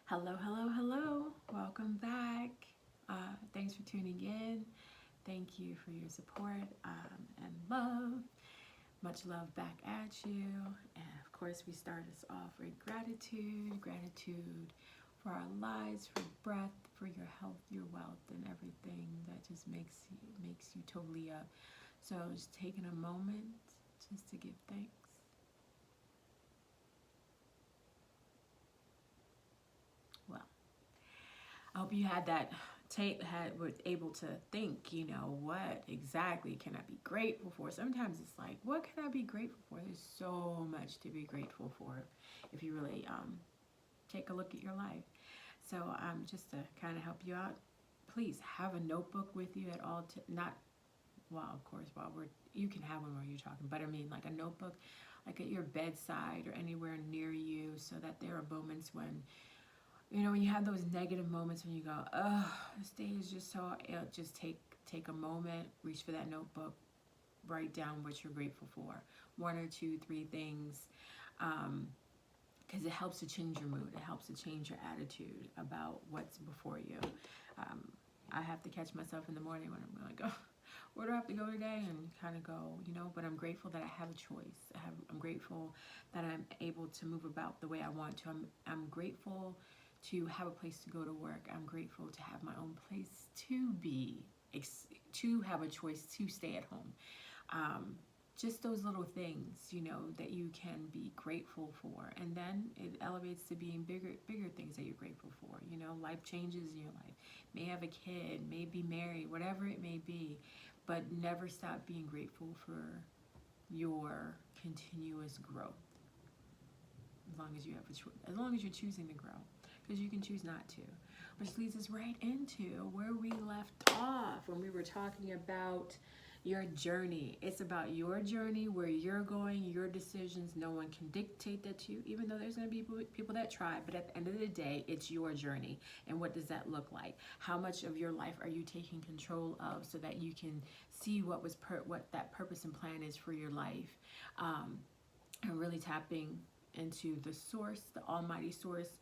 Hello, hello, hello. Welcome back. Thanks for tuning in. Thank you for your support and love. Much love back at you. And of course, we start us off with gratitude. Gratitude for our lives, for breath, for your health, your wealth, and everything that just makes you totally up. So just taking a moment just to give thanks. Well, I hope you had that were able to think, what exactly can I be grateful for? Sometimes it's like, what can I be grateful for? There's so much to be grateful for if you really take a look at your life. So just to kind of help you out, please have a notebook with you at all. Not well, of course, you can have one while you're talking, but I mean like a notebook, like at your bedside or anywhere near you, so that there are moments when when you have those negative moments when you go, oh, this day is just so ill, just take a moment, reach for that notebook, write down what you're grateful for, one or two, three things, because it helps to change your mood. It helps to change your attitude about what's before you. Um, I have to catch myself in the morning when I'm like, oh, where do I have to go today? And kind of go, but I'm grateful that I have a choice. I'm grateful that I'm able to move about the way I want to. I'm grateful to have a place to go to work. I'm grateful to have my own place to be, to have a choice to stay at home. Just those little things, that you can be grateful for. And then it elevates to being bigger things that you're grateful for. Life changes in your life. May have a kid, may be married, whatever it may be. But never stop being grateful for your continuous growth. As long as you have a choice, as long as you're choosing to grow, because you can choose not to. Which leads us right into where we left off when we were talking about your journey. It's about your journey, where you're going, your decisions. No one can dictate that to you, even though there's going to be people that try. But at the end of the day, it's your journey. And what does that look like? How much of your life are you taking control of, so that you can see what that purpose and plan is for your life, and really tapping into the source, the almighty source,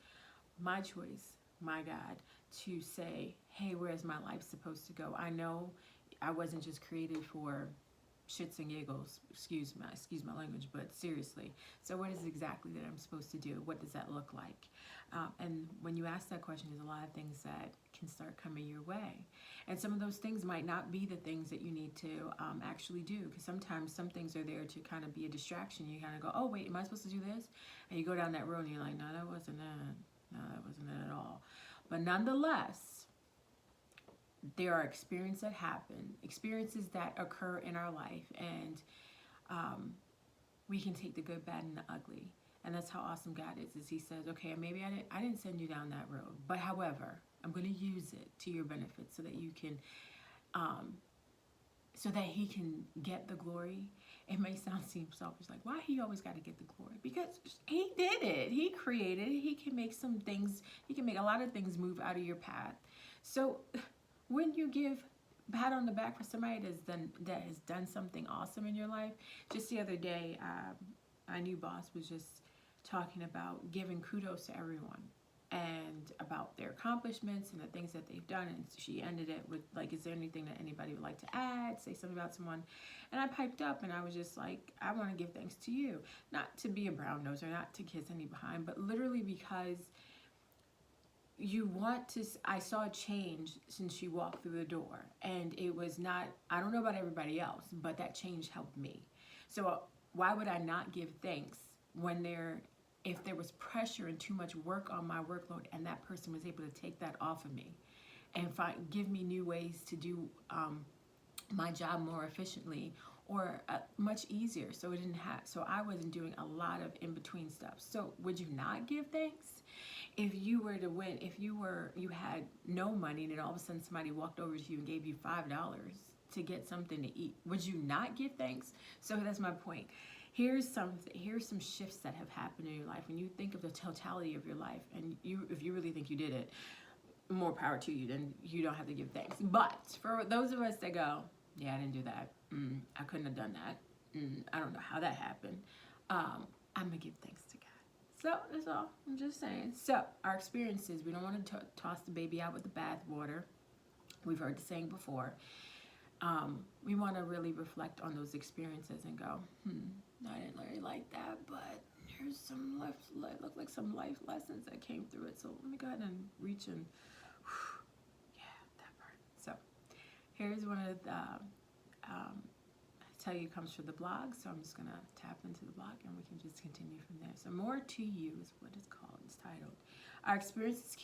my choice, my God, to say, hey, where's my life supposed to go? I know I wasn't just created for shits and giggles, excuse my language, but seriously. So what is it exactly that I'm supposed to do? What does that look like? And when you ask that question, there's a lot of things that can start coming your way. And some of those things might not be the things that you need to actually do, because sometimes some things are there to kind of be a distraction. You kind of go, oh, wait, am I supposed to do this? And you go down that road and you're like, no, that wasn't it. No, that wasn't it at all. But nonetheless, there are experiences that occur in our life, and we can take the good, bad, and the ugly. And that's how awesome God is He says, okay, maybe I didn't send you down that road, but however, I'm going to use it to your benefit, so that you can, so that He can get the glory. It may seem selfish, like, why He always got to get the glory? Because He did it. He created it. He can make a lot of things move out of your path. So when you give pat on the back for somebody that has done something awesome in your life, just the other day, my new boss was just talking about giving kudos to everyone and about their accomplishments and the things that they've done. And she ended it with, like, is there anything that anybody would like to add, say something about someone? And I piped up and I was just like, I want to give thanks to you, not to be a brown noser, not to kiss any behind, but literally because I saw a change since she walked through the door. And it was not, I don't know about everybody else, but that change helped me. So why would I not give thanks if there was pressure and too much work on my workload, and that person was able to take that off of me and give me new ways to do my job more efficiently, or much easier, so I wasn't doing a lot of in-between stuff. So would you not give thanks? If you were to win, if you had no money, and then all of a sudden somebody walked over to you and gave you $5 to get something to eat, would you not give thanks? So that's my point. Here's some shifts that have happened in your life. When you think of the totality of your life, and if you really think you did it, more power to you. Then you don't have to give thanks. But for those of us that go, yeah, I didn't do that. I couldn't have done that. I don't know how that happened. I'm gonna give thanks to God. So that's all. I'm just saying. So our experiences, we don't want to toss the baby out with the bathwater. We've heard the saying before. We want to really reflect on those experiences and go, I didn't really like that, but here's some look like some life lessons that came through it. So let me go ahead and reach and, yeah, that part. So here's one of the, I tell you, comes from the blog. So I'm just gonna tap into the blog and we can just continue from there. So more to you is what it's called. It's titled. Our experiences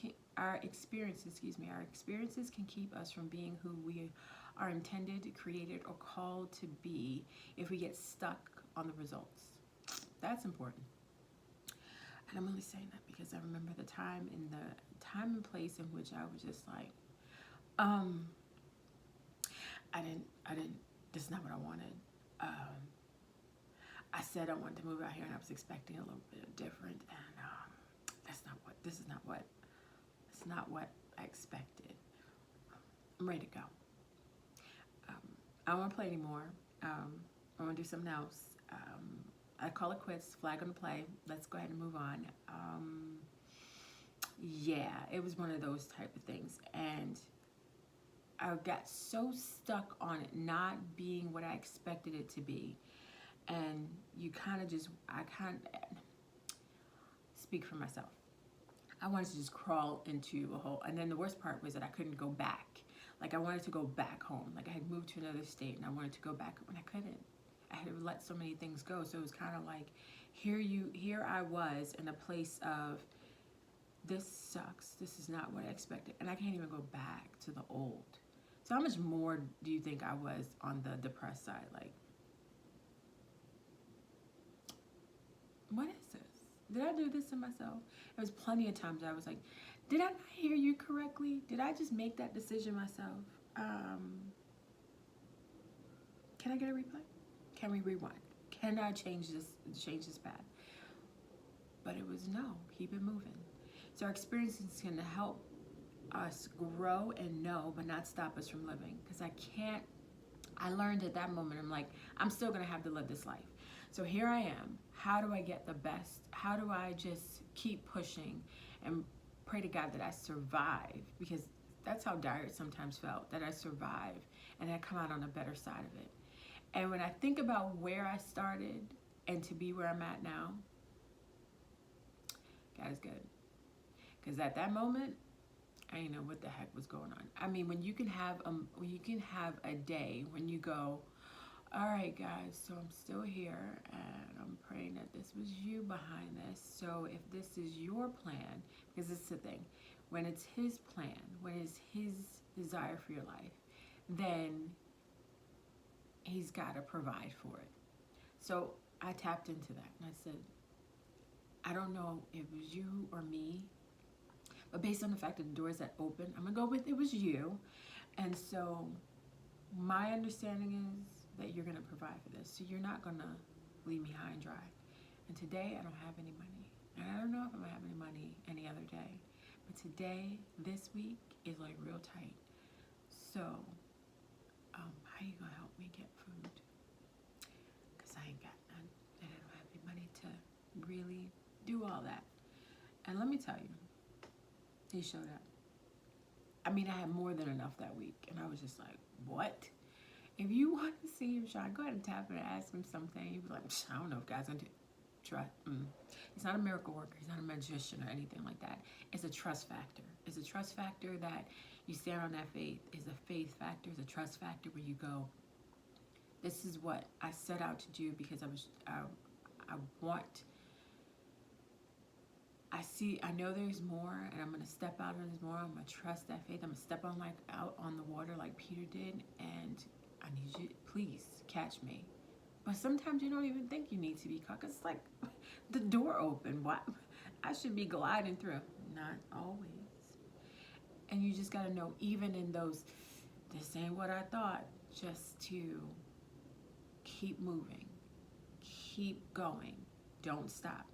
can keep us from being who we are intended, created, or called to be if we get stuck on the results. That's important. And I'm only saying that because I remember the time and place in which I was just like, I didn't, this is not what I wanted. I said I wanted to move out here and I was expecting a little bit different, and this is not what I expected. I'm ready to go. I don't want to play anymore. I want to do something else. I call it quits, flag on the play. Let's go ahead and move on. Yeah, it was one of those type of things. And I got so stuck on it not being what I expected it to be. And I speak for myself. I wanted to just crawl into a hole. And then the worst part was that I couldn't go back. Like I wanted to go back home. Like I had moved to another state and I wanted to go back and I couldn't. I had let so many things go. So it was kind of like, here I was in a place of, this sucks. This is not what I expected. And I can't even go back to the old. So how much more do you think I was on the depressed side? Like, what is this? Did I do this to myself? There was plenty of times I was like, did I not hear you correctly? Did I just make that decision myself? Can I get a replay? Can we rewind? Can I change this path? But it was no, keep it moving. So our experiences can help us grow and know, but not stop us from living. Because I learned at that moment, I'm like, I'm still gonna have to live this life. So here I am. How do I get the best? How do I just keep pushing and pray to God that I survive? Because that's how dire it sometimes felt, that I survive and I come out on a better side of it. And when I think about where I started and to be where I'm at now, God is good. Because at that moment, I didn't know what the heck was going on. I mean, when you can have a day when you go, all right, guys, so I'm still here and I'm praying that this was you behind this. So if this is your plan, because it's the thing, when it's his plan, when it's his desire for your life, then he's got to provide for it. So I tapped into that and I said, I don't know if it was you or me, but based on the fact that the doors that opened, I'm going to go with it was you. And so my understanding is that you're going to provide for this. So you're not going to leave me high and dry. And today I don't have any money. And I don't know if I'm going to have any money any other day. But today, this week, is like real tight. So how you going to help me get food? Because I ain't got none. And I don't have any money to really do all that. And let me tell you, he showed up. I mean, I had more than enough that week. And I was just like, what? If you want to see him shine, go ahead and tap it and ask him something. You'd be like, I don't know if God's going to trust. He's not a miracle worker. He's not a magician or anything like that. It's a trust factor. It's a trust factor that you stand on that faith. It's a faith factor. It's a trust factor where you go, this is what I set out to do because I know there's more, and I'm going to step out on there's more. I'm going to trust that faith. I'm going to step out on the water like Peter did, and I need you, please catch me. But sometimes you don't even think you need to be caught, because it's like the door open. What? I should be gliding through. Not always. And you just got to know, even in those, this ain't what I thought, just to keep moving, keep going, don't stop.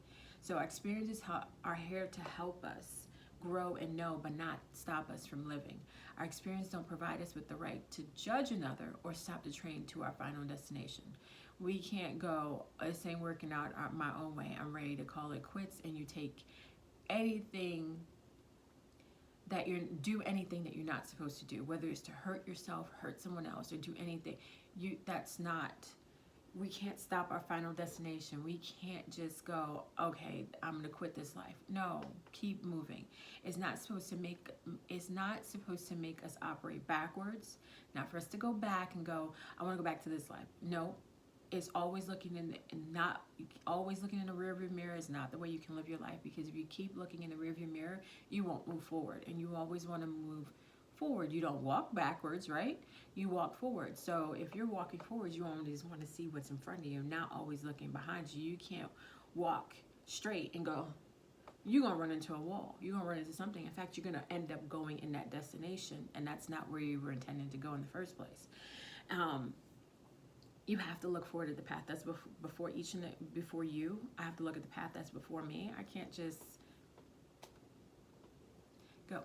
So our experiences are here to help us grow and know, but not stop us from living. Our experiences don't provide us with the right to judge another or stop the train to our final destination. We can't go, this ain't working out my own way, I'm ready to call it quits, and you take anything that do anything that you're not supposed to do, whether it's to hurt yourself, hurt someone else, or do anything. That's not, we can't stop our final destination. We can't just go, okay, I'm gonna quit this life. No, keep moving. It's not supposed to make us operate backwards. Not for us to go back and go, I want to go back to this life. No, it's always looking not always looking in the rearview mirror is not the way you can live your life, because if you keep looking in the rearview mirror, you won't move forward, and you always want to move forward. You don't walk backwards, right? You walk forward. So if you're walking forward, you always want to see what's in front of you, not always looking behind you. You can't walk straight and go, you're going to run into a wall. You're going to run into something. In fact, you're going to end up going in that destination, and that's not where you were intending to go in the first place. You have to look forward to the path that's before you. I have to look at the path that's before me. I can't just go,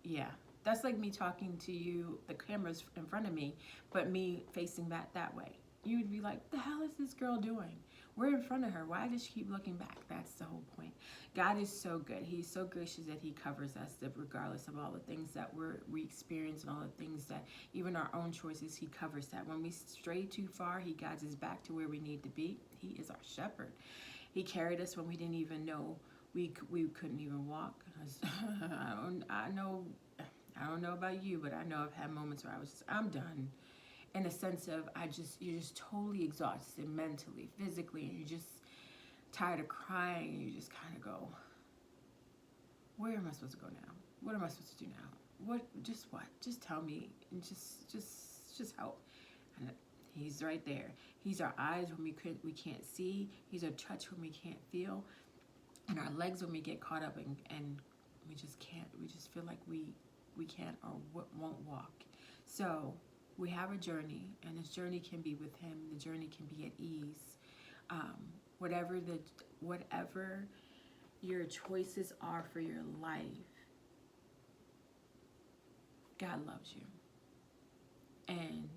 yeah. That's like me talking to you, the camera's in front of me, but me facing that way. You would be like, the hell is this girl doing? We're in front of her. Why does she keep looking back? That's the whole point. God is so good. He's so gracious that he covers us, that regardless of all the things that we experience and all the things that, even our own choices, he covers that. When we stray too far, he guides us back to where we need to be. He is our shepherd. He carried us when we didn't even know we couldn't even walk. I don't know about you, but I know I've had moments where I'm done. In a sense of, you're just totally exhausted mentally, physically, and you're just tired of crying, and you just kind of go, where am I supposed to go now? What am I supposed to do now? Just tell me, and just help. And he's right there. He's our eyes when we can't see. He's our touch when we can't feel, and our legs when we get caught up and we just can't. We just feel like we can't or won't walk. So we have a journey, and this journey can be with him. The journey can be at ease. Whatever your choices are for your life, God loves you. And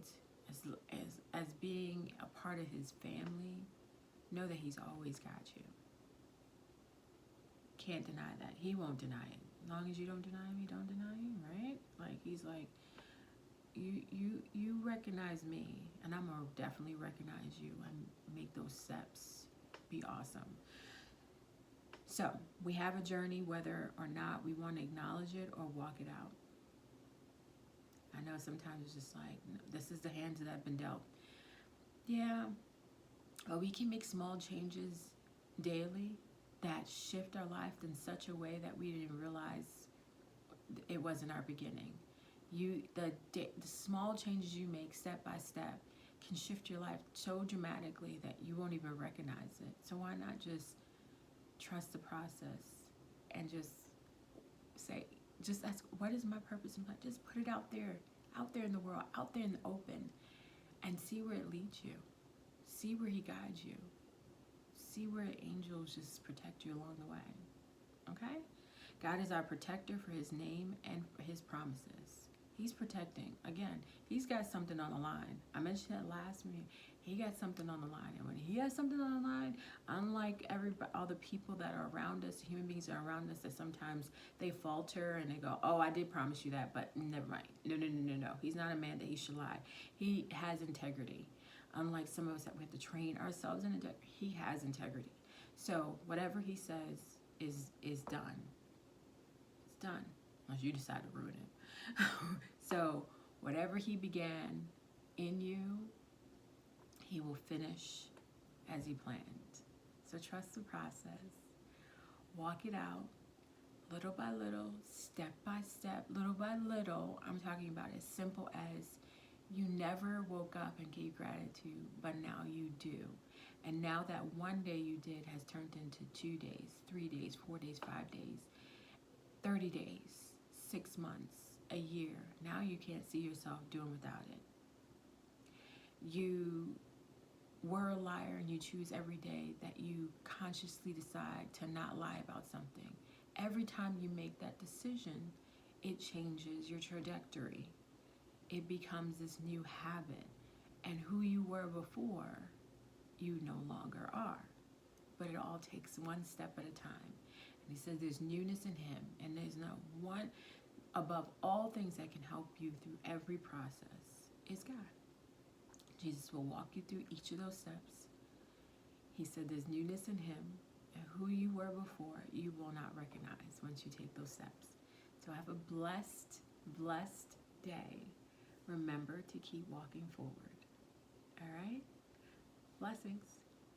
as being a part of his family, know that he's always got you. Can't deny that. He won't deny it. As long as you don't deny him, you don't deny him, right? Like, he's like, you recognize me, and I'm gonna definitely recognize you and make those steps be awesome. So we have a journey, whether or not we want to acknowledge it or walk it out. I know sometimes it's just like, this is the hands that I've been dealt. Yeah, but we can make small changes daily that shift our life in such a way that we didn't realize it wasn't our beginning. The small changes you make step by step can shift your life so dramatically that you won't even recognize it. So why not just trust the process and just ask, what is my purpose in life? Just put it out there in the world, out there in the open, and see where it leads you. See where he guides you. See where angels just protect you along the way. Okay? God is our protector for his name and for his promises. He's protecting. Again, he's got something on the line. I mentioned that last meeting. He got something on the line. And when he has something on the line, unlike all the people that are around us, human beings that are around us, that sometimes they falter and they go, oh, I did promise you that, but never mind. No. He's not a man that he should lie. He has integrity. Unlike some of us that we have to train ourselves in integrity, he has integrity. So whatever he says is done. It's done. Unless you decide to ruin it. So whatever he began in you, he will finish as he planned. So trust the process. Walk it out little by little, step by step, little by little. I'm talking about as simple as you never woke up and gave gratitude, but now you do. And now that one day you did has turned into 2 days, 3 days, 4 days, 5 days, 30 days, 6 months, a year. Now you can't see yourself doing without it. You were a liar, and you choose every day that you consciously decide to not lie about something. Every time you make that decision, it changes your trajectory. It becomes this new habit. And who you were before, you no longer are. But it all takes one step at a time. And he says there's newness in him, and there's no one above all things that can help you through every process is God. Jesus will walk you through each of those steps. He said there's newness in him, and who you were before, you will not recognize once you take those steps. So have a blessed, blessed day. Remember to keep walking forward. All right? Blessings.